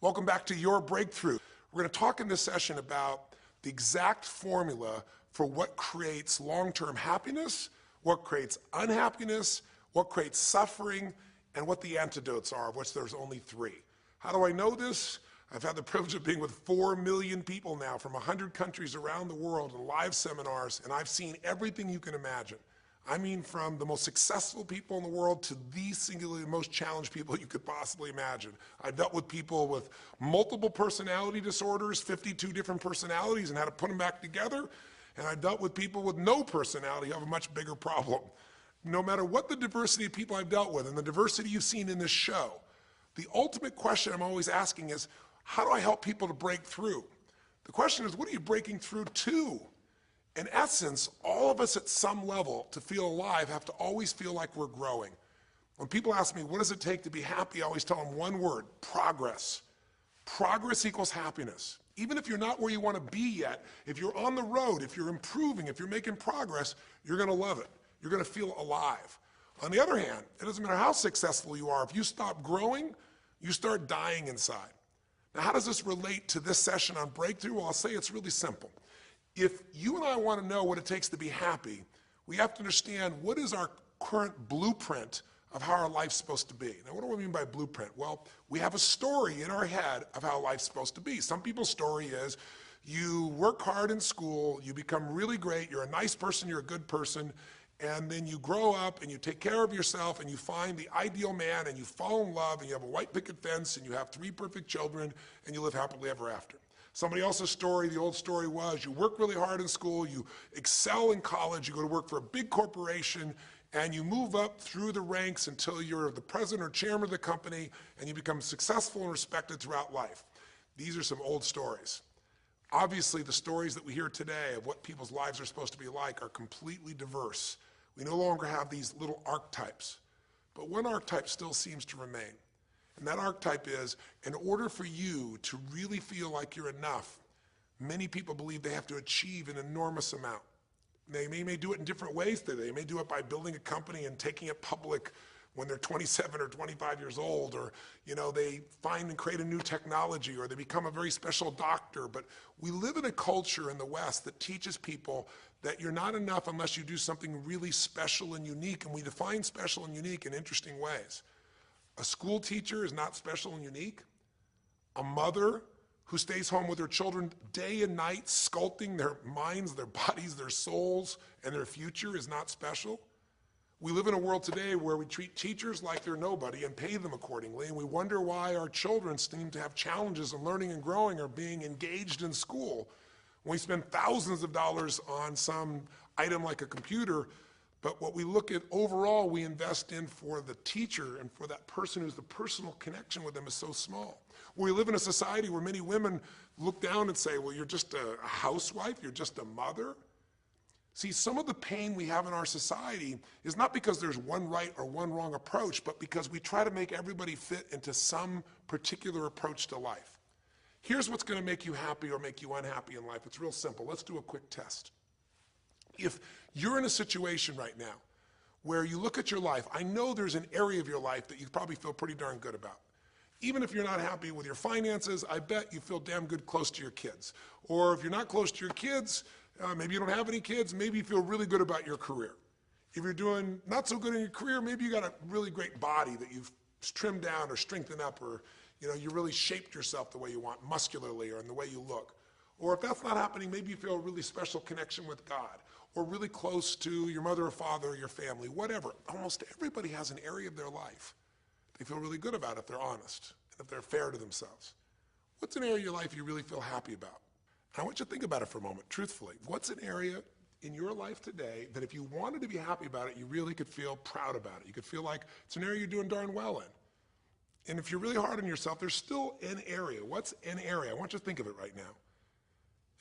Welcome back to Your Breakthrough. We're going to talk in this session about the exact formula for what creates long-term happiness, what creates unhappiness, what creates suffering, and what the antidotes are, of which there's only 3. How do I know this? I've had the privilege of being with 4 million people now from 100 countries around the world in live seminars, and I've seen everything you can imagine. I mean, from the most successful people in the world to the singularly most challenged people you could possibly imagine. I've dealt with people with multiple personality disorders, 52 different personalities, and how to put them back together. And I've dealt with people with no personality who have a much bigger problem. No matter what the diversity of people I've dealt with and the diversity you've seen in this show, the ultimate question I'm always asking is, how do I help people to break through? The question is, what are you breaking through to? In essence, all of us at some level to feel alive have to always feel like we're growing. When people ask me, what does it take to be happy? I always tell them one word: progress. Progress equals happiness. Even if you're not where you want to be yet, if you're on the road, if you're improving, if you're making progress, you're going to love it. You're going to feel alive. On the other hand, it doesn't matter how successful you are. If you stop growing, you start dying inside. Now, how does this relate to this session on breakthrough? Well, I'll say it's really simple. If you and I want to know what it takes to be happy, we have to understand what is our current blueprint of how our life's supposed to be. Now, what do I mean by blueprint? Well, we have a story in our head of how life's supposed to be. Some people's story is you work hard in school, you become really great, you're a nice person, you're a good person, and then you grow up and you take care of yourself and you find the ideal man and you fall in love and you have a white picket fence and you have 3 perfect children and you live happily ever after. Somebody else's story, the old story was, you work really hard in school, you excel in college, you go to work for a big corporation, and you move up through the ranks until you're the president or chairman of the company, and you become successful and respected throughout life. These are some old stories. Obviously, the stories that we hear today of what people's lives are supposed to be like are completely diverse. We no longer have these little archetypes, but one archetype still seems to remain. And that archetype is, in order for you to really feel like you're enough, many people believe they have to achieve an enormous amount. They may do it in different ways today. They may do it by building a company and taking it public when they're 27 or 25 years old, or they find and create a new technology, or they become a very special doctor. But we live in a culture in the West that teaches people that you're not enough unless you do something really special and unique, and we define special and unique in interesting ways. A school teacher is not special and unique. A mother who stays home with her children day and night, sculpting their minds, their bodies, their souls, and their future is not special. We live in a world today where we treat teachers like they're nobody and pay them accordingly, and we wonder why our children seem to have challenges in learning and growing or being engaged in school. When we spend thousands of dollars on some item like a computer, but what we look at overall, we invest in for the teacher and for that person who's the personal connection with them is so small. We live in a society where many women look down and say, well, you're just a housewife, you're just a mother. See, some of the pain we have in our society is not because there's one right or one wrong approach, but because we try to make everybody fit into some particular approach to life. Here's what's going to make you happy or make you unhappy in life. It's real simple. Let's do a quick test. If you're in a situation right now where you look at your life, I know there's an area of your life that you probably feel pretty darn good about. Even if you're not happy with your finances, I bet you feel damn good close to your kids. Or if you're not close to your kids, maybe you don't have any kids, maybe you feel really good about your career. If you're doing not so good in your career, maybe you got a really great body that you've trimmed down or strengthened up, or you really shaped yourself the way you want, muscularly, or in the way you look. Or if that's not happening, maybe you feel a really special connection with God, or really close to your mother or father or your family, whatever. Almost everybody has an area of their life they feel really good about if they're honest and if they're fair to themselves. What's an area of your life you really feel happy about? And I want you to think about it for a moment, truthfully. What's an area in your life today that if you wanted to be happy about it, you really could feel proud about it? You could feel like it's an area you're doing darn well in. And if you're really hard on yourself, there's still an area. What's an area? I want you to think of it right now.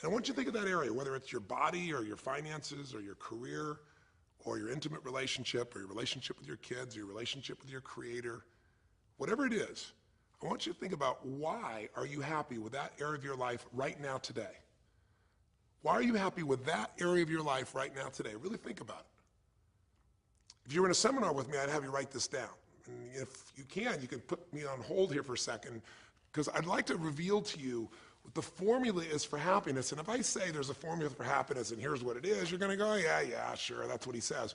And I want you to think of that area, whether it's your body or your finances or your career or your intimate relationship or your relationship with your kids or your relationship with your creator, whatever it is. I want you to think about, why are you happy with that area of your life right now today? Why are you happy with that area of your life right now today? Really think about it. If you were in a seminar with me, I'd have you write this down. And if you can put me on hold here for a second, because I'd like to reveal to you what the formula is for happiness. And if I say there's a formula for happiness and here's what it is, you're going to go, yeah, sure, that's what he says.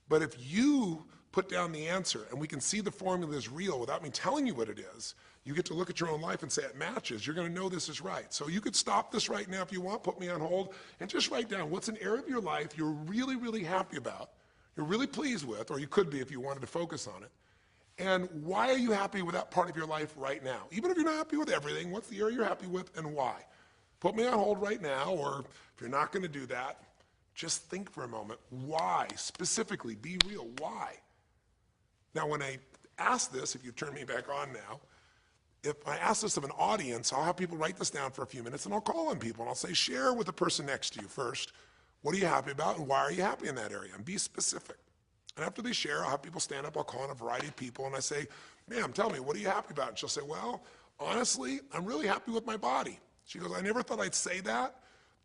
But if you put down the answer and we can see the formula is real without me telling you what it is, you get to look at your own life and say it matches. You're going to know this is right. So you could stop this right now if you want, put me on hold, and just write down what's an area of your life you're really, really happy about, you're really pleased with, or you could be if you wanted to focus on it. And why are you happy with that part of your life right now? Even if you're not happy with everything, what's the area you're happy with and why? Put me on hold right now, or if you're not going to do that, just think for a moment. Why? Specifically, be real. Why? Now, when I ask this, if you turn me back on now, if I ask this of an audience, I'll have people write this down for a few minutes, and I'll call on people, and I'll say, share with the person next to you first. What are you happy about, and why are you happy in that area? And be specific. And after they share, I'll have people stand up. I'll call on a variety of people, and I say, ma'am, tell me, what are you happy about? And she'll say, well, honestly, I'm really happy with my body. She goes, I never thought I'd say that,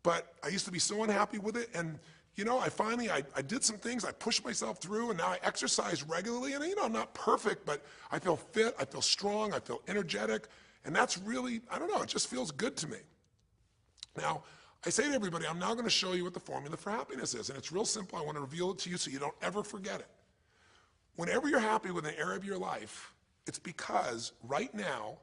but I used to be so unhappy with it, and you know, I did some things, I pushed myself through, and now I exercise regularly, and you know, I'm not perfect, but I feel fit, I feel strong, I feel energetic, and that's really, I don't know, it just feels good to me. Now, I say to everybody, I'm now going to show you what the formula for happiness is, and it's real simple. I want to reveal it to you so you don't ever forget it. Whenever you're happy with an area of your life, it's because right now,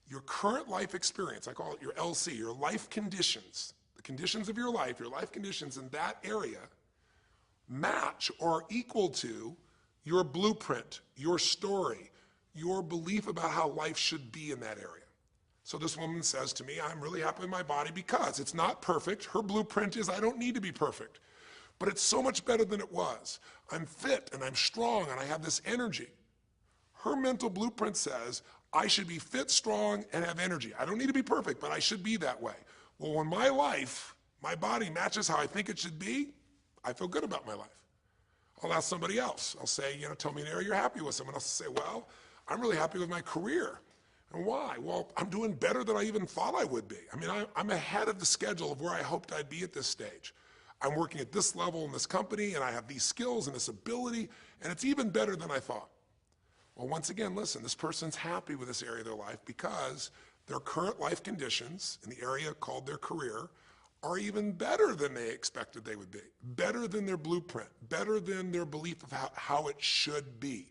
your current life experience, I call it your LC, your life conditions, the conditions of your life conditions in that area match or are equal to your blueprint, your story, your belief about how life should be in that area. So this woman says to me, I'm really happy with my body because it's not perfect. Her blueprint is I don't need to be perfect, but it's so much better than it was. I'm fit and I'm strong and I have this energy. Her mental blueprint says I should be fit, strong, and have energy. I don't need to be perfect, but I should be that way. Well, when my life, my body matches how I think it should be, I feel good about my life. I'll ask somebody else. I'll say, you know, tell me an area you're happy with. Someone else will say, well, I'm really happy with my career. And why? Well, I'm doing better than I even thought I would be. I mean, I'm ahead of the schedule of where I hoped I'd be at this stage. I'm working at this level in this company, and I have these skills and this ability, and it's even better than I thought. Well, once again, listen, this person's happy with this area of their life because their current life conditions in the area called their career are even better than they expected they would be, better than their blueprint, better than their belief of how it should be.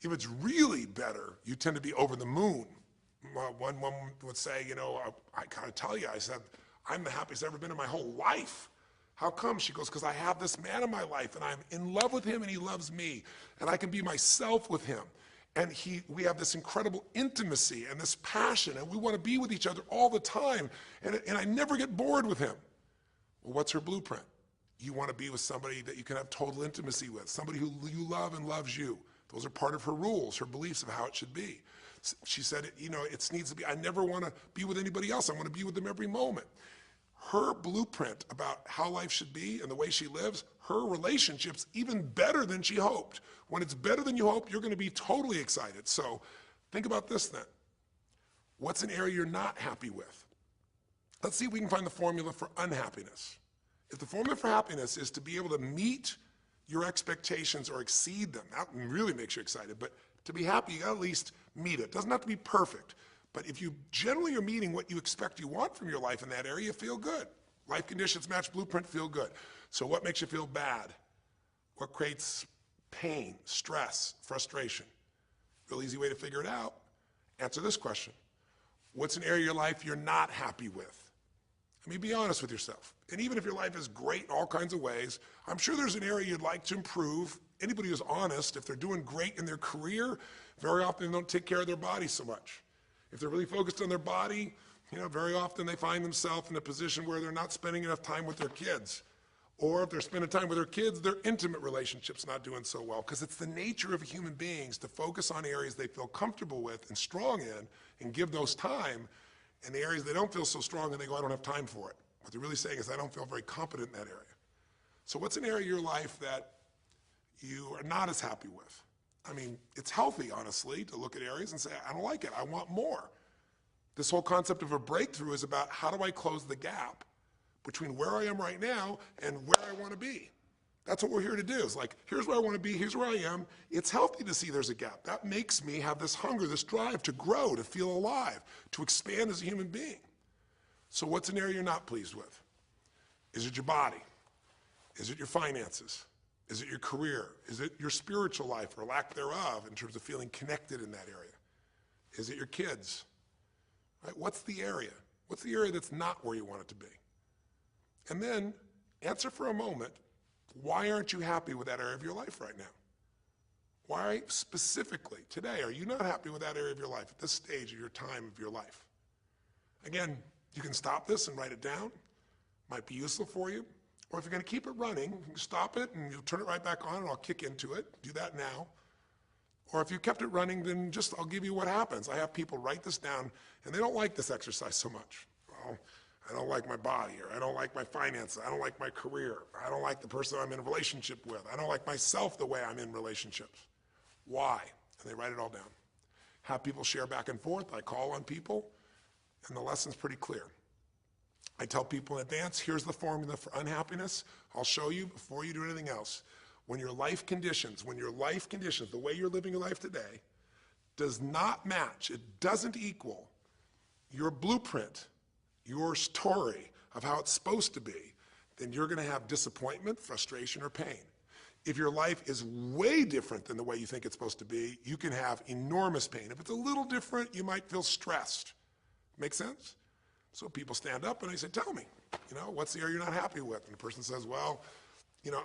If it's really better, you tend to be over the moon. One woman would say, you know, I gotta tell you, I said, I'm the happiest I've ever been in my whole life. How come? She goes, because I have this man in my life and I'm in love with him and he loves me and I can be myself with him. And we have this incredible intimacy and this passion and we want to be with each other all the time and I never get bored with him. Well, what's her blueprint? You want to be with somebody that you can have total intimacy with, somebody who you love and loves you. Those are part of her rules, her beliefs of how it should be. She said, you know, it needs to be, I never want to be with anybody else. I want to be with them every moment. Her blueprint about how life should be and the way she lives, her relationship's even better than she hoped. When it's better than you hope, you're going to be totally excited. So think about this then. What's an area you're not happy with? Let's see if we can find the formula for unhappiness. If the formula for happiness is to be able to meet your expectations or exceed them, that really makes you excited, but to be happy, you gotta at least meet it. It doesn't have to be perfect, but if you generally are meeting what you expect you want from your life in that area, you feel good. Life conditions match blueprint, feel good. So what makes you feel bad? What creates pain, stress, frustration? Real easy way to figure it out. Answer this question. What's an area of your life you're not happy with? I mean, be honest with yourself. And even if your life is great in all kinds of ways, I'm sure there's an area you'd like to improve. Anybody who's honest, if they're doing great in their career, very often they don't take care of their body so much. If they're really focused on their body, you know, very often they find themselves in a position where they're not spending enough time with their kids. Or if they're spending time with their kids, their intimate relationship's not doing so well. Because it's the nature of human beings to focus on areas they feel comfortable with and strong in and give those time. And the areas they don't feel so strong and they go, I don't have time for it. What they're really saying is, I don't feel very competent in that area. So what's an area of your life that you are not as happy with? I mean, it's healthy, honestly, to look at areas and say, I don't like it, I want more. This whole concept of a breakthrough is about how do I close the gap between where I am right now and where I want to be. That's what we're here to do. It's like, here's where I want to be, here's where I am. It's healthy to see there's a gap. That makes me have this hunger, this drive to grow, to feel alive, to expand as a human being. So what's an area you're not pleased with? Is it your body? Is it your finances? Is it your career? Is it your spiritual life or lack thereof in terms of feeling connected in that area? Is it your kids? Right? What's the area? What's the area that's not where you want it to be? And then answer for a moment, why aren't you happy with that area of your life right now? Why specifically today are you not happy with that area of your life at this stage of your time of your life? Again, you can stop this and write it down. Might be useful for you. Or if you're going to keep it running, you can stop it and you'll turn it right back on and I'll kick into it. Do that now. Or if you kept it running, then just I'll give you what happens. I have people write this down and they don't like this exercise so much. Well, I don't like my body, or I don't like my finances, I don't like my career, I don't like the person I'm in a relationship with, I don't like myself the way I'm in relationships. Why? And they write it all down. Have people share back and forth. I call on people, and the lesson's pretty clear. I tell people in advance, here's the formula for unhappiness. I'll show you before you do anything else. When your life conditions, the way you're living your life today, does not match, it doesn't equal your blueprint, your story of how it's supposed to be, then you're going to have disappointment, frustration, or pain. If your life is way different than the way you think it's supposed to be, you can have enormous pain. If it's a little different, you might feel stressed. Make sense? So people stand up and they say, tell me, what's the area you're not happy with? And the person says, well,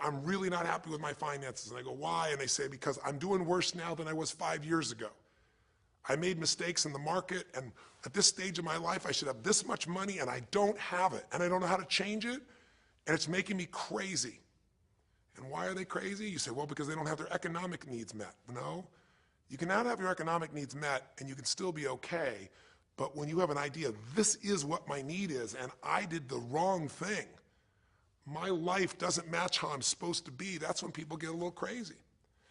I'm really not happy with my finances. And I go, why? And they say, because I'm doing worse now than I was 5 years ago. I made mistakes in the market, and at this stage of my life, I should have this much money, and I don't have it, and I don't know how to change it, and it's making me crazy. And why are they crazy? You say, well, because they don't have their economic needs met. No, you can not have your economic needs met, and you can still be okay, but when you have an idea, this is what my need is, and I did the wrong thing, my life doesn't match how I'm supposed to be, that's when people get a little crazy.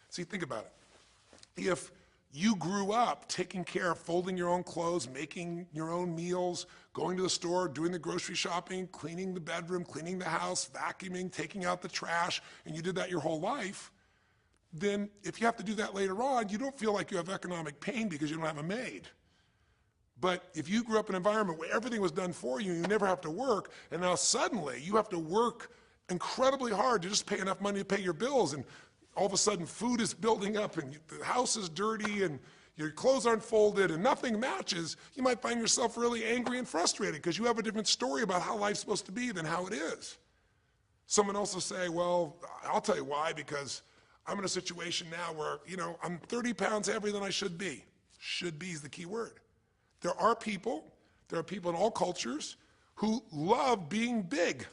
See, think about it. If you grew up taking care of folding your own clothes, making your own meals, going to the store, doing the grocery shopping, cleaning the bedroom, cleaning the house, vacuuming, taking out the trash, and you did that your whole life, then if you have to do that later on, you don't feel like you have economic pain because you don't have a maid. But if you grew up in an environment where everything was done for you, you never have to work, and now suddenly you have to work incredibly hard to just pay enough money to pay your bills, and all of a sudden food is building up and the house is dirty and your clothes aren't folded and nothing matches, you might find yourself really angry and frustrated because you have a different story about how life's supposed to be than how it is. Someone else will say, well, I'll tell you why, because I'm in a situation now where, I'm 30 pounds heavier than I should be. Should be is the key word. There are people in all cultures who love being big.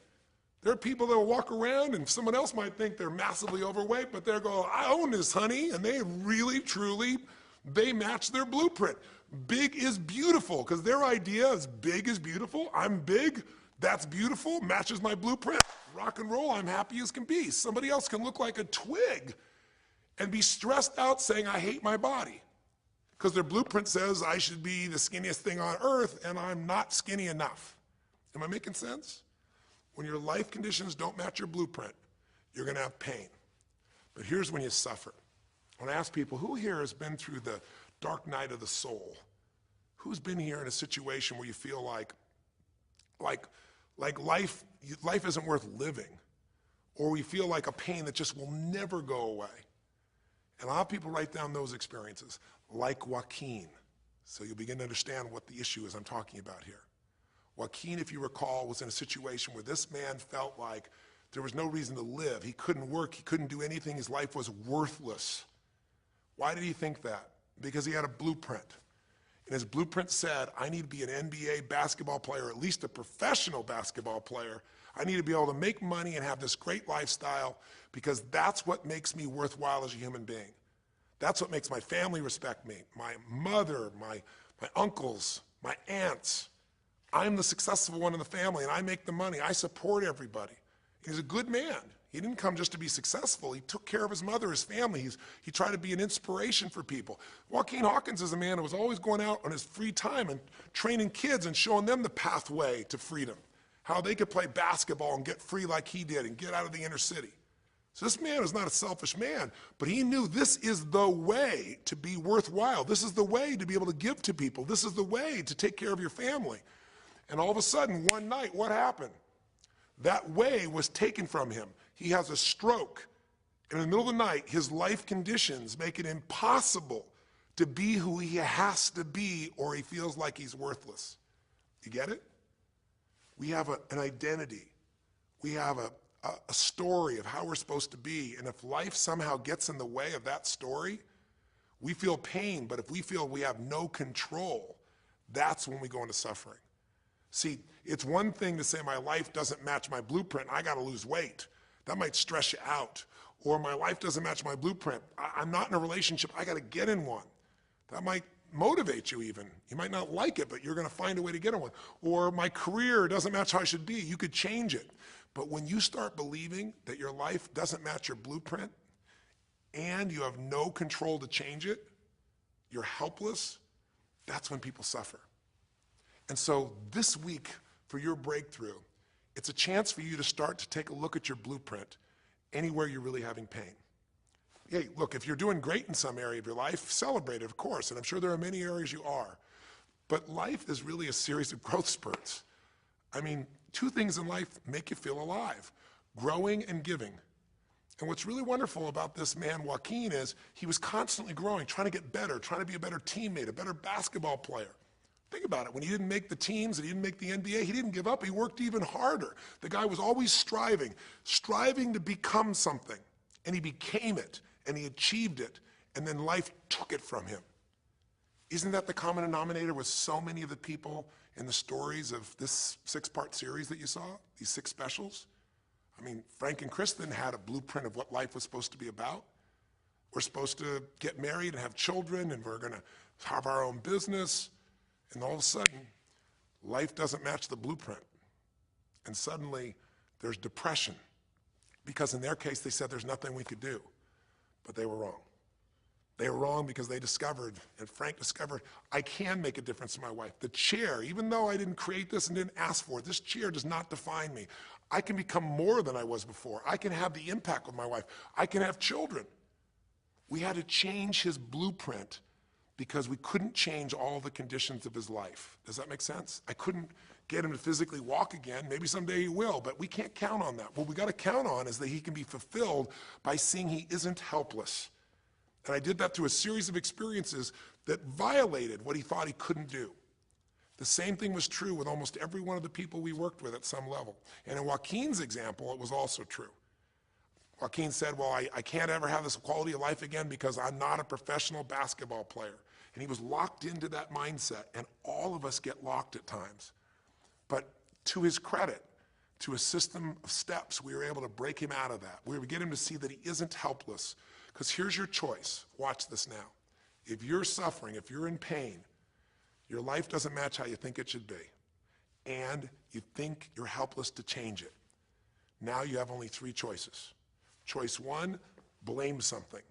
There are people that will walk around and someone else might think they're massively overweight, but they're going, I own this, honey, and they really, truly, they match their blueprint. Big is beautiful, because their idea is big is beautiful. I'm big, that's beautiful, matches my blueprint. Rock and roll, I'm happy as can be. Somebody else can look like a twig and be stressed out saying, I hate my body, because their blueprint says I should be the skinniest thing on earth, and I'm not skinny enough. Am I making sense? When your life conditions don't match your blueprint, you're going to have pain. But here's when you suffer. When I ask people, who here has been through the dark night of the soul? Who's been here in a situation where you feel like life isn't worth living, or we feel like a pain that just will never go away? And a lot of people write down those experiences, like Joaquin. So you'll begin to understand what the issue is I'm talking about here. Joaquin, if you recall, was in a situation where this man felt like there was no reason to live. He couldn't work, he couldn't do anything, his life was worthless. Why did he think that? Because he had a blueprint. And his blueprint said, I need to be an NBA basketball player, at least a professional basketball player. I need to be able to make money and have this great lifestyle, because that's what makes me worthwhile as a human being. That's what makes my family respect me, my mother, my uncles, my aunts. I'm the successful one in the family, and I make the money. I support everybody. He's a good man. He didn't come just to be successful. He took care of his mother, his family. He tried to be an inspiration for people. Joaquin Hawkins is a man who was always going out on his free time and training kids and showing them the pathway to freedom, how they could play basketball and get free like he did and get out of the inner city. So this man is not a selfish man, but he knew this is the way to be worthwhile. This is the way to be able to give to people. This is the way to take care of your family. And all of a sudden, one night, what happened? That way was taken from him. He has a stroke. And in the middle of the night, his life conditions make it impossible to be who he has to be, or he feels like he's worthless. You get it? We have an identity. We have a story of how we're supposed to be. And if life somehow gets in the way of that story, we feel pain. But if we feel we have no control, that's when we go into suffering. See, it's one thing to say my life doesn't match my blueprint, I got to lose weight. That might stress you out. Or my life doesn't match my blueprint, I'm not in a relationship, I got to get in one. That might motivate you even. You might not like it, but you're going to find a way to get in one. Or my career doesn't match how I should be, you could change it. But when you start believing that your life doesn't match your blueprint and you have no control to change it, you're helpless, that's when people suffer. And so this week for your breakthrough, it's a chance for you to start to take a look at your blueprint anywhere you're really having pain. Hey, look, if you're doing great in some area of your life, celebrate it, of course, and I'm sure there are many areas you are. But life is really a series of growth spurts. I mean, two things in life make you feel alive: growing and giving. And what's really wonderful about this man, Joaquin, is he was constantly growing, trying to get better, trying to be a better teammate, a better basketball player. Think about it. When he didn't make the teams and he didn't make the NBA, he didn't give up. He worked even harder. The guy was always striving to become something. And he became it, and he achieved it, and then life took it from him. Isn't that the common denominator with so many of the people in the stories of this 6-part series that you saw, these 6 specials? I mean, Frank and Kristen had a blueprint of what life was supposed to be about. We're supposed to get married and have children, and we're going to have our own business. And all of a sudden, life doesn't match the blueprint. And suddenly, there's depression. Because in their case, they said there's nothing we could do. But they were wrong. They were wrong because they discovered, and Frank discovered, I can make a difference in my wife. The chair, even though I didn't create this and didn't ask for it, this chair does not define me. I can become more than I was before. I can have the impact with my wife. I can have children. We had to change his blueprint because we couldn't change all the conditions of his life. Does that make sense? I couldn't get him to physically walk again. Maybe someday he will, but we can't count on that. What we got to count on is that he can be fulfilled by seeing he isn't helpless. And I did that through a series of experiences that violated what he thought he couldn't do. The same thing was true with almost every one of the people we worked with at some level. And in Joaquin's example, it was also true. Joaquin said, well, I can't ever have this quality of life again because I'm not a professional basketball player. And he was locked into that mindset, and all of us get locked at times. But to his credit, to a system of steps, we were able to break him out of that. We were able to get him to see that he isn't helpless. Because here's your choice. Watch this now. If you're suffering, if you're in pain, your life doesn't match how you think it should be, and you think you're helpless to change it, now you have only 3 choices. Choice 1, blame something.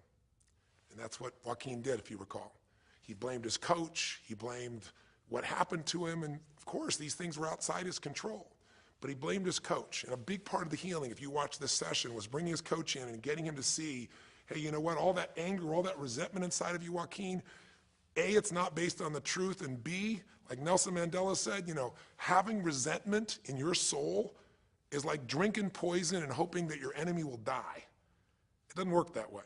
And that's what Joaquin did, if you recall. He blamed his coach. He blamed what happened to him. And of course, these things were outside his control. But he blamed his coach. And a big part of the healing, if you watch this session, was bringing his coach in and getting him to see, hey, you know what? All that anger, all that resentment inside of you, Joaquin, A, it's not based on the truth. And B, like Nelson Mandela said, you know, having resentment in your soul is like drinking poison and hoping that your enemy will die. It doesn't work that way.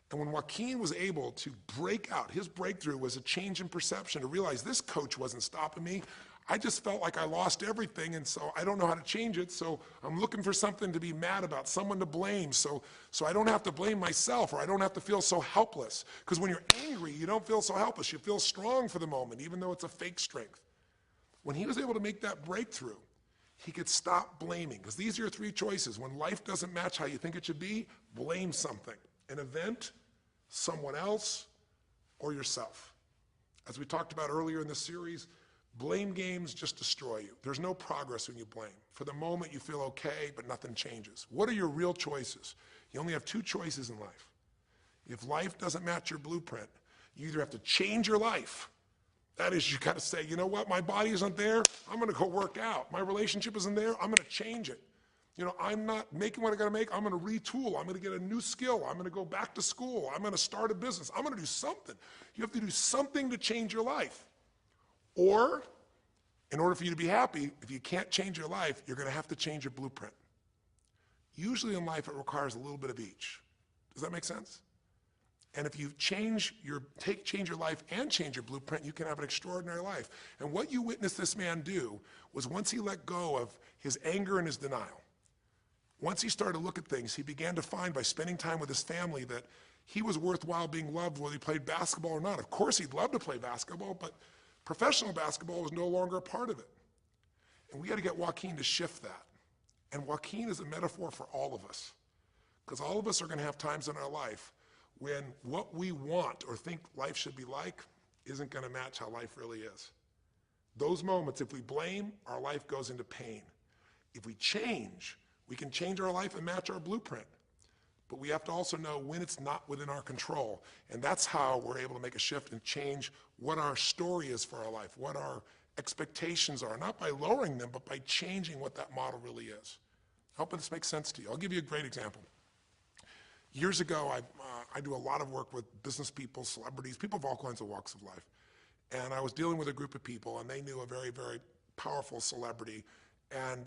And when Joaquin was able to break out, his breakthrough was a change in perception, to realize this coach wasn't stopping me. I just felt like I lost everything, and so I don't know how to change it, so I'm looking for something to be mad about, someone to blame, so I don't have to blame myself, or I don't have to feel so helpless. Because when you're angry, you don't feel so helpless. You feel strong for the moment, even though it's a fake strength. When he was able to make that breakthrough, he could stop blaming, because these are your 3 choices. When life doesn't match how you think it should be, blame something. An event, someone else, or yourself. As we talked about earlier in the series, blame games just destroy you. There's no progress when you blame. For the moment, you feel okay, but nothing changes. What are your real choices? You only have 2 choices in life. If life doesn't match your blueprint, you either have to change your life. That is, you got to say, you know what, my body isn't there, I'm going to go work out. My relationship isn't there, I'm going to change it. I'm not making what I gotta make. I'm gonna retool. I'm gonna get a new skill. I'm gonna go back to school. I'm gonna start a business. I'm gonna do something. You have to do something to change your life. Or, in order for you to be happy, if you can't change your life, you're gonna have to change your blueprint. Usually in life, it requires a little bit of each. Does that make sense? And if you change your life and change your blueprint, you can have an extraordinary life. And what you witnessed this man do was once he let go of his anger and his denial, once he started to look at things, he began to find by spending time with his family that he was worthwhile being loved whether he played basketball or not. Of course, he'd love to play basketball, but professional basketball was no longer a part of it. And we got to get Joaquin to shift that. And Joaquin is a metaphor for all of us, because all of us are going to have times in our life when what we want or think life should be like isn't going to match how life really is. Those moments, if we blame, our life goes into pain. If we change, we can change our life and match our blueprint. But we have to also know when it's not within our control. And that's how we're able to make a shift and change what our story is for our life, what our expectations are, not by lowering them, but by changing what that model really is. I hope this makes sense to you. I'll give you a great example. Years ago, I do a lot of work with business people, celebrities, people of all kinds of walks of life. And I was dealing with a group of people, and they knew a very, very powerful celebrity. And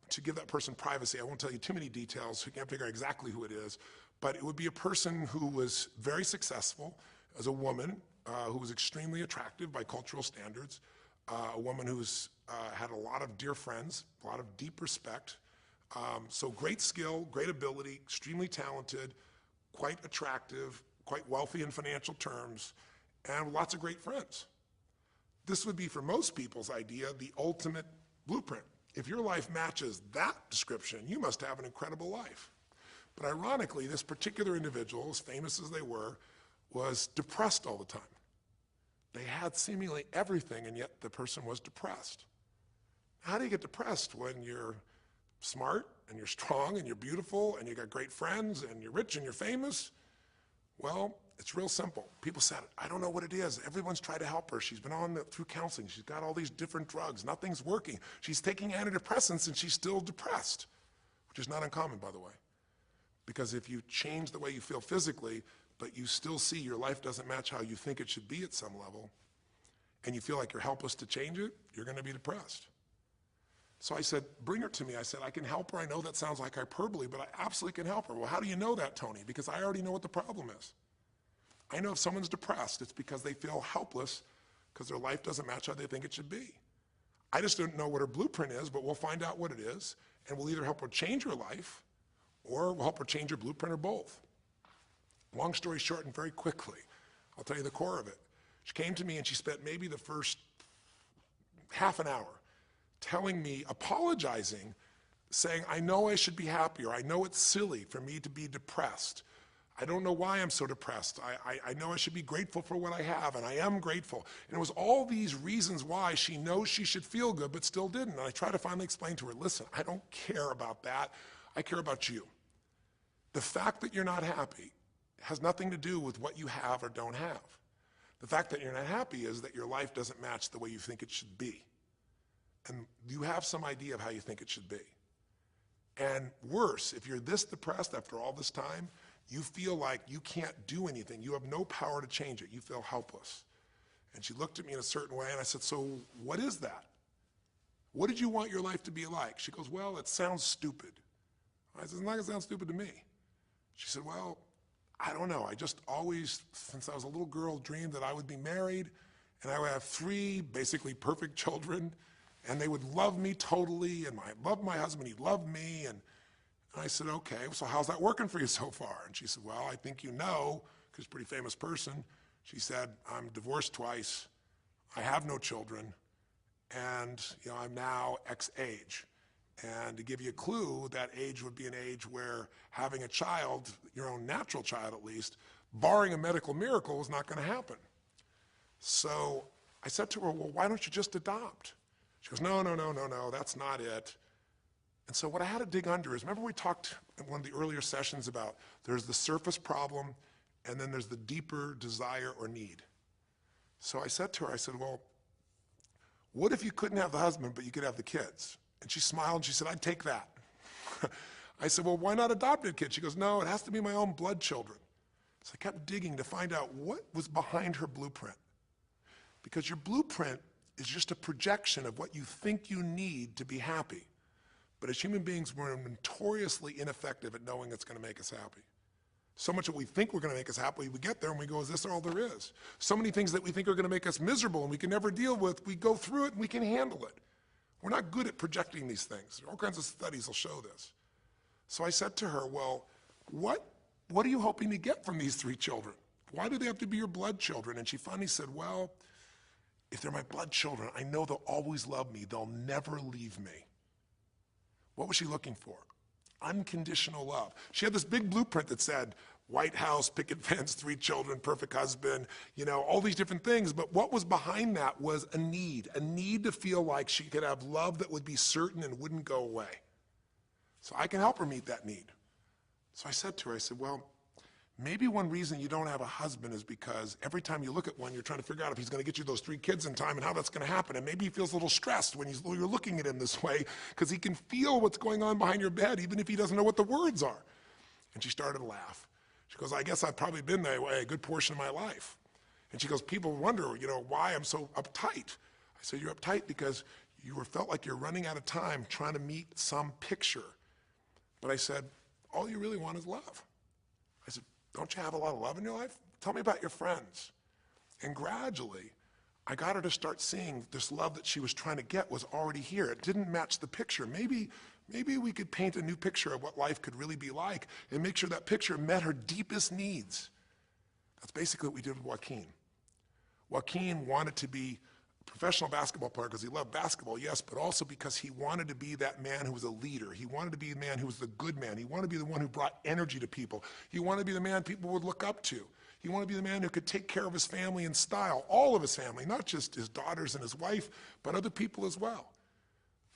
to give that person privacy, I won't tell you too many details, so you can't figure out exactly who it is, but it would be a person who was very successful as a woman, who was extremely attractive by cultural standards, a woman who's had a lot of dear friends, a lot of deep respect, so great skill, great ability, extremely talented, quite attractive, quite wealthy in financial terms, and lots of great friends. This would be, for most people's idea, the ultimate blueprint. If your life matches that description, you must have an incredible life. But ironically, this particular individual, as famous as they were, was depressed all the time. They had seemingly everything, and yet the person was depressed. How do you get depressed when you're smart, and you're strong, and you're beautiful, and you got great friends, and you're rich, and you're famous? Well, it's real simple. People said, I don't know what it is. Everyone's tried to help her. She's been through counseling. She's got all these different drugs. Nothing's working. She's taking antidepressants, and she's still depressed, which is not uncommon, by the way. Because if you change the way you feel physically, but you still see your life doesn't match how you think it should be at some level, and you feel like you're helpless to change it, you're going to be depressed. So I said, bring her to me. I said, I can help her. I know that sounds like hyperbole, but I absolutely can help her. Well, how do you know that, Tony? Because I already know what the problem is. I know if someone's depressed, it's because they feel helpless because their life doesn't match how they think it should be. I just don't know what her blueprint is, but we'll find out what it is, and we'll either help her change her life or we'll help her change her blueprint, or both. Long story short, and very quickly, I'll tell you the core of it. She came to me and she spent maybe the first half an hour telling me, apologizing, saying, I know I should be happier. I know it's silly for me to be depressed. I don't know why I'm so depressed. I know I should be grateful for what I have, and I am grateful. And it was all these reasons why she knows she should feel good, but still didn't. And I tried to finally explain to her, listen, I don't care about that. I care about you. The fact that you're not happy has nothing to do with what you have or don't have. The fact that you're not happy is that your life doesn't match the way you think it should be. And you have some idea of how you think it should be. And worse, if you're this depressed after all this time, you feel like you can't do anything. You have no power to change it. You feel helpless. And she looked at me in a certain way, and I said, so what is that? What did you want your life to be like? She goes, well, it sounds stupid. I said, it's not going to sound stupid to me. She said, well, I don't know. I just always, since I was a little girl, dreamed that I would be married, and I would have 3 basically perfect children, and they would love me totally, and I loved my husband, he loved me, and I said, okay, so how's that working for you so far? And she said, well, I think you know, because she's a pretty famous person. She said, I'm divorced twice, I have no children, and I'm now X age. And to give you a clue, that age would be an age where having a child, your own natural child at least, barring a medical miracle, is not going to happen. So I said to her, well, why don't you just adopt? She goes, no, that's not it. And so what I had to dig under is, remember we talked in one of the earlier sessions about there's the surface problem and then there's the deeper desire or need. So I said to her, I said, well, what if you couldn't have the husband but you could have the kids? And she smiled and she said, I'd take that. I said, well, why not adopted kids? She goes, no, it has to be my own blood children. So I kept digging to find out what was behind her blueprint. Because your blueprint is just a projection of what you think you need to be happy. But as human beings, we're notoriously ineffective at knowing it's going to make us happy. So much that we think we're going to make us happy, we get there and we go, is this all there is? So many things that we think are going to make us miserable and we can never deal with, we go through it and we can handle it. We're not good at projecting these things. All kinds of studies will show this. So I said to her, well, what are you hoping to get from these 3 children? Why do they have to be your blood children? And she finally said, well, if they're my blood children, I know they'll always love me. They'll never leave me. What was she looking for? Unconditional love. She had this big blueprint that said, White House, picket fence, 3 children, perfect husband, all these different things. But what was behind that was a need to feel like she could have love that would be certain and wouldn't go away. So I can help her meet that need. So I said to her, I said, well, maybe one reason you don't have a husband is because every time you look at one, you're trying to figure out if he's going to get you those 3 kids in time and how that's going to happen. And maybe he feels a little stressed when you're looking at him this way because he can feel what's going on behind your bed, even if he doesn't know what the words are. And she started to laugh. She goes, I guess I've probably been that way a good portion of my life. And she goes, people wonder, why I'm so uptight. I said, you're uptight because you felt like you're running out of time trying to meet some picture. But I said, all you really want is love. I said, don't you have a lot of love in your life? Tell me about your friends. And gradually, I got her to start seeing this love that she was trying to get was already here. It didn't match the picture. Maybe we could paint a new picture of what life could really be like and make sure that picture met her deepest needs. That's basically what we did with Joaquin. Joaquin wanted to be a professional basketball player because he loved basketball, yes, but also because he wanted to be that man who was a leader. He wanted to be the man who was the good man. He wanted to be the one who brought energy to people. He wanted to be the man people would look up to. He wanted to be the man who could take care of his family in style, all of his family, not just his daughters and his wife, but other people as well.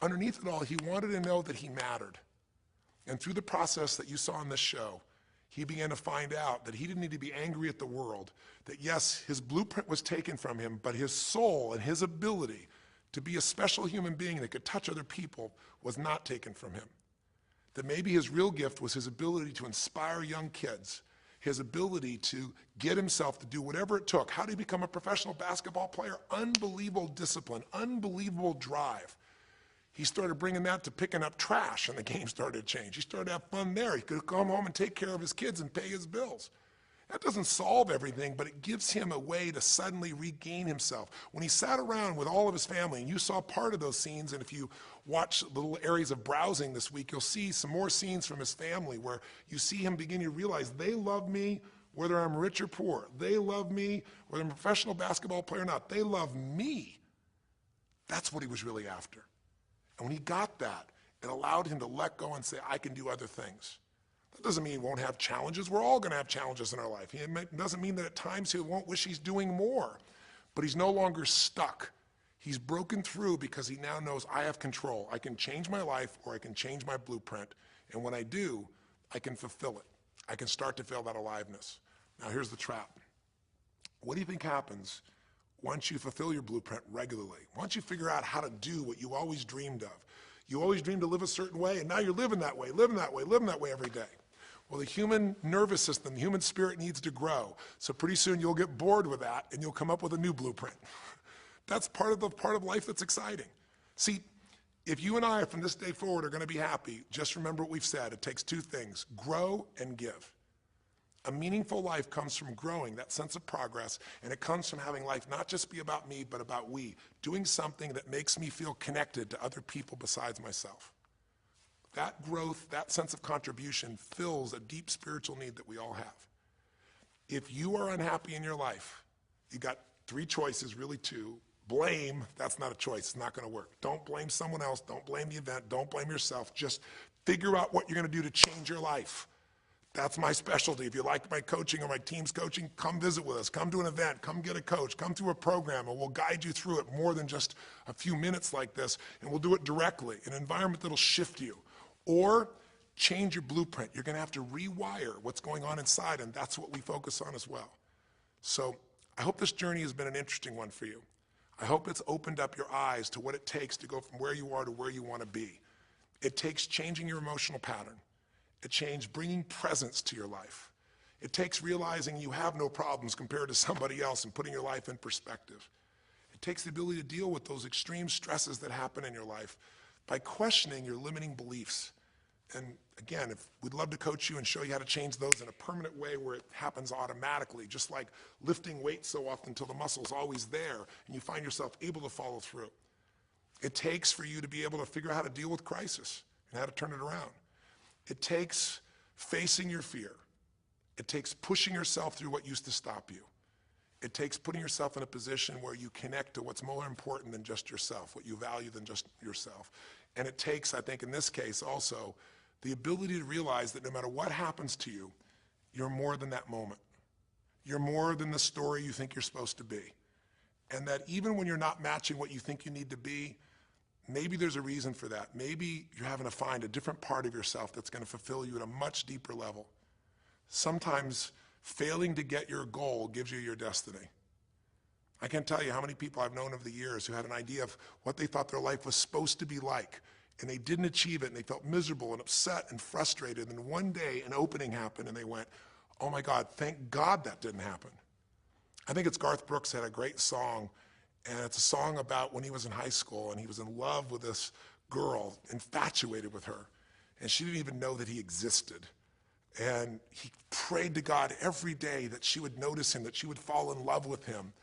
Underneath it all, he wanted to know that he mattered. And through the process that you saw on this show, he began to find out that he didn't need to be angry at the world, that yes, his blueprint was taken from him, but his soul and his ability to be a special human being that could touch other people was not taken from him. That maybe his real gift was his ability to inspire young kids, his ability to get himself to do whatever it took. How did he become a professional basketball player? Unbelievable discipline, unbelievable drive. He started bringing that to picking up trash, and the game started to change. He started to have fun there. He could come home and take care of his kids and pay his bills. That doesn't solve everything, but it gives him a way to suddenly regain himself. When he sat around with all of his family, and you saw part of those scenes, and if you watch little areas of browsing this week, you'll see some more scenes from his family where you see him begin to realize they love me whether I'm rich or poor. They love me whether I'm a professional basketball player or not. They love me. That's what he was really after. And when he got that, it allowed him to let go and say, I can do other things. That doesn't mean he won't have challenges. We're all going to have challenges in our life. It doesn't mean that at times he won't wish he's doing more. But he's no longer stuck. He's broken through because he now knows I have control. I can change my life or I can change my blueprint. And when I do, I can fulfill it. I can start to feel that aliveness. Now here's the trap. What do you think happens once you fulfill your blueprint regularly? Once you figure out how to do what you always dreamed of? You always dreamed to live a certain way, and now you're living that way every day. Well, the human nervous system, the human spirit needs to grow. So pretty soon you'll get bored with that, and you'll come up with a new blueprint. That's part of life that's exciting. See, if you and I from this day forward are going to be happy, just remember what we've said. It takes 2 things, grow and give. A meaningful life comes from growing, that sense of progress, and it comes from having life not just be about me, but about we, doing something that makes me feel connected to other people besides myself. That growth, that sense of contribution fills a deep spiritual need that we all have. If you are unhappy in your life, you got 3 choices, really 2. Blame, that's not a choice, it's not going to work. Don't blame someone else, don't blame the event, don't blame yourself. Just figure out what you're going to do to change your life. That's my specialty. If you like my coaching or my team's coaching, come visit with us. Come to an event. Come get a coach. Come through a program, and we'll guide you through it more than just a few minutes like this, and we'll do it directly, an environment that'll shift you. Or change your blueprint. You're going to have to rewire what's going on inside, and that's what we focus on as well. So I hope this journey has been an interesting one for you. I hope it's opened up your eyes to what it takes to go from where you are to where you want to be. It takes changing your emotional pattern. It takes bringing presence to your life. It takes realizing you have no problems compared to somebody else and putting your life in perspective. It takes the ability to deal with those extreme stresses that happen in your life by questioning your limiting beliefs. And again, we'd love to coach you and show you how to change those in a permanent way where it happens automatically, just like lifting weights so often until the muscle's always there and you find yourself able to follow through. It takes for you to be able to figure out how to deal with crisis and how to turn it around. It takes facing your fear. It takes pushing yourself through what used to stop you. It takes putting yourself in a position where you connect to what's more important than just yourself, what you value than just yourself. And it takes, I think in this case also, the ability to realize that no matter what happens to you, you're more than that moment. You're more than the story you think you're supposed to be. And that even when you're not matching what you think you need to be, maybe there's a reason for that. Maybe you're having to find a different part of yourself that's going to fulfill you at a much deeper level. Sometimes failing to get your goal gives you your destiny. I can't tell you how many people I've known over the years who had an idea of what they thought their life was supposed to be like, and they didn't achieve it, and they felt miserable and upset and frustrated, and one day an opening happened, and they went, oh my God, thank God that didn't happen. I think it's Garth Brooks had a great song, and it's a song about when he was in high school, and he was in love with this girl, infatuated with her, and she didn't even know that he existed. And he prayed to God every day that she would notice him, that she would fall in love with him.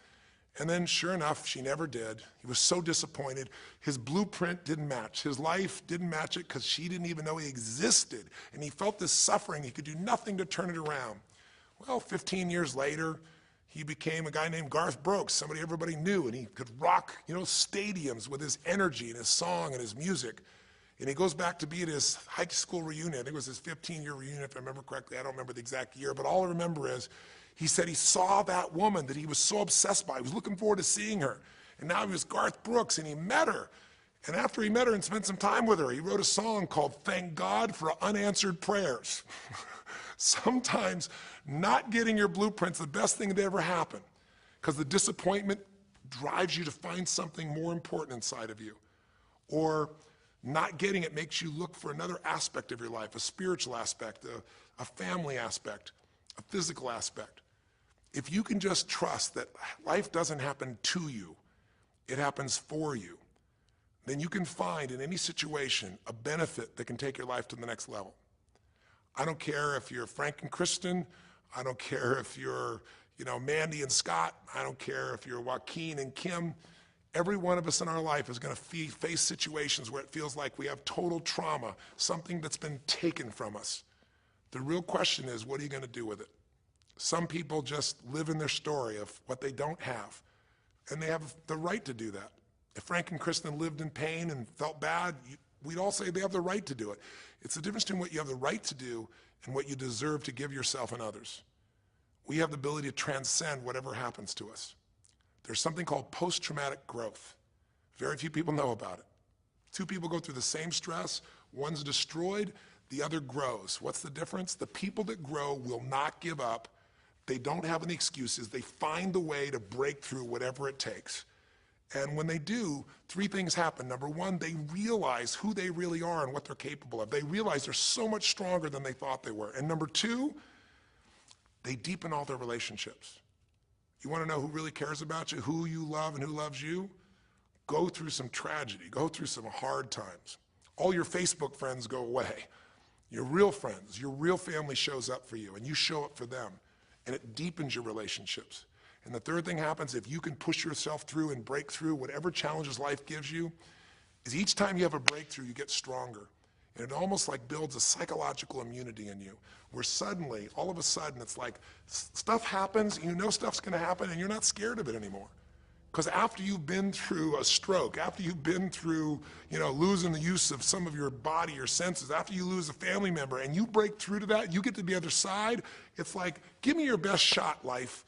And then sure enough, she never did. He was so disappointed. His blueprint didn't match. His life didn't match it because she didn't even know he existed. And he felt this suffering. He could do nothing to turn it around. Well, 15 years later, he became a guy named Garth Brooks, somebody everybody knew, and he could rock, stadiums with his energy and his song and his music. And he goes back to be at his high school reunion. I think it was his 15-year reunion, if I remember correctly. I don't remember the exact year, but all I remember is he said he saw that woman that he was so obsessed by. He was looking forward to seeing her. And now he was Garth Brooks, and he met her. And after he met her and spent some time with her, he wrote a song called Thank God for Unanswered Prayers. Sometimes not getting your blueprint's the best thing that ever happened, because the disappointment drives you to find something more important inside of you. Or not getting it makes you look for another aspect of your life, a spiritual aspect, a family aspect, a physical aspect. If you can just trust that life doesn't happen to you, it happens for you, then you can find in any situation a benefit that can take your life to the next level. I don't care if you're Frank and Kristen. I don't care if you're, Mandy and Scott. I don't care if you're Joaquin and Kim. Every one of us in our life is going to face situations where it feels like we have total trauma, something that's been taken from us. The real question is, what are you going to do with it? Some people just live in their story of what they don't have, and they have the right to do that. If Frank and Kristen lived in pain and felt bad, we'd all say they have the right to do it. It's the difference between what you have the right to do and what you deserve to give yourself and others. We have the ability to transcend whatever happens to us. There's something called post-traumatic growth. Very few people know about it. Two people go through the same stress, one's destroyed, the other grows. What's the difference? The people that grow will not give up. They don't have any excuses. They find the way to break through whatever it takes. And when they do, three things happen. Number one, they realize who they really are and what they're capable of. They realize they're so much stronger than they thought they were. And number two, they deepen all their relationships. You want to know who really cares about you, who you love and who loves you? Go through some tragedy. Go through some hard times. All your Facebook friends go away. Your real friends, your real family shows up for you, and you show up for them. And it deepens your relationships. And the third thing happens, if you can push yourself through and break through whatever challenges life gives you, is each time you have a breakthrough, you get stronger. And it almost like builds a psychological immunity in you, where suddenly, all of a sudden, it's like stuff happens, you know stuff's gonna happen, and you're not scared of it anymore. Because after you've been through a stroke, after you've been through, losing the use of some of your body or senses, after you lose a family member and you break through to that, you get to the other side, it's like, give me your best shot, life.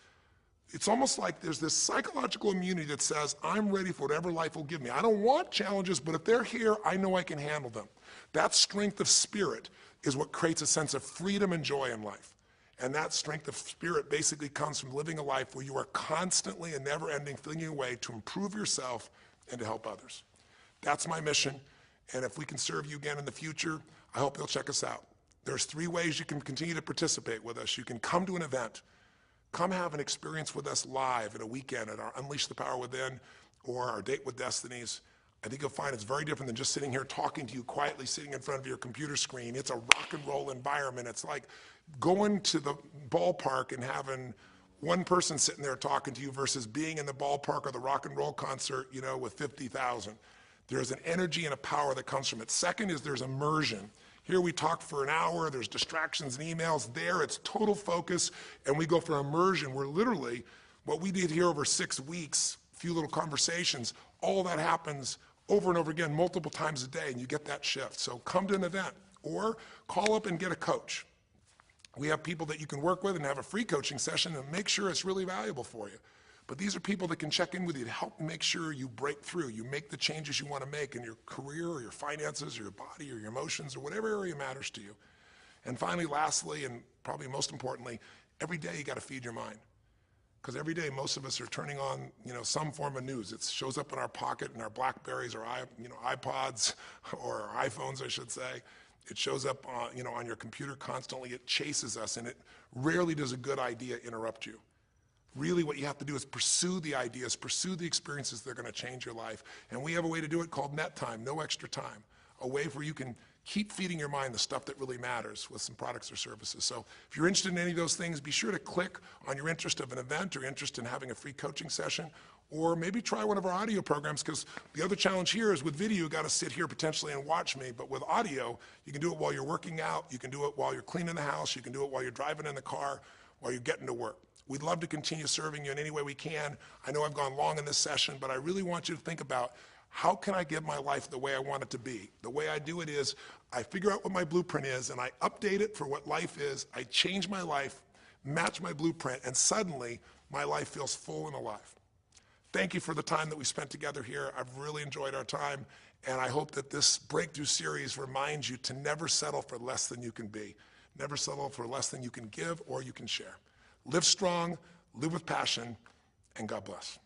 It's almost like there's this psychological immunity that says, I'm ready for whatever life will give me. I don't want challenges, but if they're here, I know I can handle them. That strength of spirit is what creates a sense of freedom and joy in life. And that strength of spirit basically comes from living a life where you are constantly and never-ending thinking a way to improve yourself and to help others. That's my mission, And if we can serve you again in the future, I hope you'll check us out. There's 3 ways you can continue to participate with us. You can come to an event, come have an experience with us live at a weekend at our Unleash the Power Within or our Date with Destinies. I think you'll find it's very different than just sitting here talking to you quietly, sitting in front of your computer screen. It's a rock and roll environment. It's like going to the ballpark and having one person sitting there talking to you versus being in the ballpark or the rock and roll concert, you know, with 50,000. There's an energy and a power that comes from it. Second is there's immersion. Here we talk for an hour, there's distractions and emails. There it's total focus, and we go for immersion where literally what we did here over 6 weeks, few little conversations, all that happens over and over again, multiple times a day, and you get that shift. So come to an event or call up and get a coach. We have people that you can work with and have a free coaching session and make sure it's really valuable for you. But these are people that can check in with you to help make sure you break through, you make the changes you want to make in your career or your finances or your body or your emotions or whatever area matters to you. And finally, lastly, and probably most importantly, every day you got to feed your mind. Because every day most of us are turning on, you know, some form of news. It shows up in our pocket, in our Blackberries or iPods or our iPhones, I should say. It shows up on your computer constantly. It chases us, and it rarely does a good idea interrupt you. Really what you have to do is pursue the ideas, pursue the experiences that are going to change your life. And we have a way to do it called net time, no extra time. A way where you can keep feeding your mind the stuff that really matters with some products or services. So if you're interested in any of those things, be sure to click on your interest of an event or interest in having a free coaching session, or maybe try one of our audio programs, because the other challenge here is with video, you got to sit here potentially and watch me, but with audio, you can do it while you're working out, you can do it while you're cleaning the house, you can do it while you're driving in the car, while you're getting to work. We'd love to continue serving you in any way we can. I know I've gone long in this session, but I really want you to think about how can I give my life the way I want it to be? The way I do it is I figure out what my blueprint is and I update it for what life is. I change my life, match my blueprint, and suddenly my life feels full and alive. Thank you for the time that we spent together here. I've really enjoyed our time, and I hope that this breakthrough series reminds you to never settle for less than you can be. Never settle for less than you can give or you can share. Live strong, live with passion, and God bless.